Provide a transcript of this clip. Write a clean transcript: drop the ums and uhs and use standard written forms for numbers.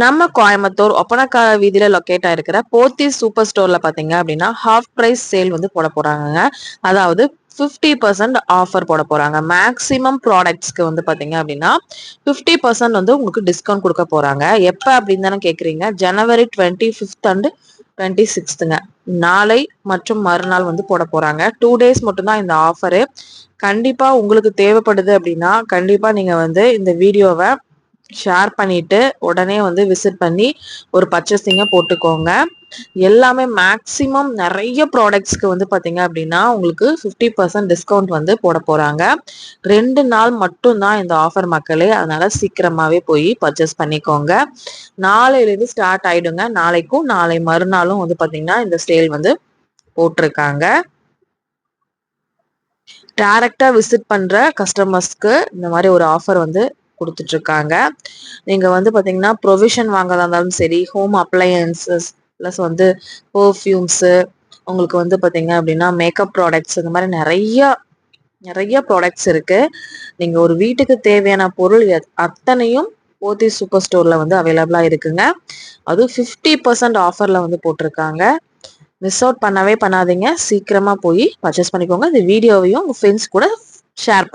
நம்ம கோயம்புத்தூர் ஒப்பனக்கார வீதியில locate ஆயிருக்கிற Pothys super ஸ்டோர்ல பாத்தீங்க அப்படின்னா ஹாஃப் பிரைஸ் சேல் வந்து போட போறாங்க. அதாவது 50% ஆஃபர் போட போறாங்க. மேக்சிமம் ப்ராடக்ட்ஸ்க்கு வந்து பாத்தீங்க அப்படின்னா 50% வந்து உங்களுக்கு டிஸ்கவுண்ட் கொடுக்க போறாங்க. எப்ப அப்படின்னு தானே கேக்குறீங்க? ஜனவரி 25th அண்ட் 26th நாளை மற்றும் மறுநாள் வந்து போட போறாங்க. 2 days மட்டும்தான் இந்த ஆஃபரு. கண்டிப்பா உங்களுக்கு தேவைப்படுது அப்படின்னா கண்டிப்பா நீங்க வந்து இந்த வீடியோவை ஷேர் பண்ணிட்டு உடனே வந்து விசிட் பண்ணி ஒரு பர்ச்சேசிங்க போட்டுக்கோங்க. எல்லாமே மேக்சிமம் நிறைய ப்ராடக்ட்ஸ்க்கு வந்து பாத்தீங்க அப்படின்னா உங்களுக்கு 50% டிஸ்கவுண்ட் வந்து போட போறாங்க. 2 நாள் மட்டும்தான் இந்த ஆஃபர் மக்களே, அதனால சீக்கிரமாவே போய் பர்ச்சேஸ் பண்ணிக்கோங்க. நாளையிலிருந்து ஸ்டார்ட் ஆயிடுங்க. நாளைக்கும் நாளை மறுநாளும் வந்து பாத்தீங்கன்னா இந்த சேல் வந்து போட்டிருக்காங்க. டைரக்டா விசிட் பண்ற கஸ்டமர்ஸ்க்கு இந்த மாதிரி ஒரு ஆஃபர் வந்து கொடுத்துட்டு இருக்காங்க. நீங்க வந்து பாத்தீங்கன்னா ப்ரொவிஷன் வாங்கறதா இருந்தாலும் சரி, ஹோம் அப்ளையன்சஸ் பிளஸ் வந்து பெர்ஃப்யூம்ஸ், உங்களுக்கு வந்து பாத்தீங்க அப்படின்னா மேக்கப் ப்ராடக்ட்ஸ், இந்த மாதிரி நிறைய நிறைய ப்ராடக்ட்ஸ் இருக்கு. நீங்க ஒரு வீட்டுக்கு தேவையான பொருள் அத்தனையும் போத்தி சூப்பர் ஸ்டோர்ல வந்து அவைலபிளா இருக்குங்க. அதுவும் 50% ஆஃபர்ல வந்து போட்டிருக்காங்க. மிஸ் அவுட் பண்ணவே பண்ணாதீங்க. சீக்கிரமா போய் பர்ச்சேஸ் பண்ணிக்கோங்க. இந்த வீடியோவையும் உங்க ஃப்ரெண்ட்ஸ் கூட ஷேர்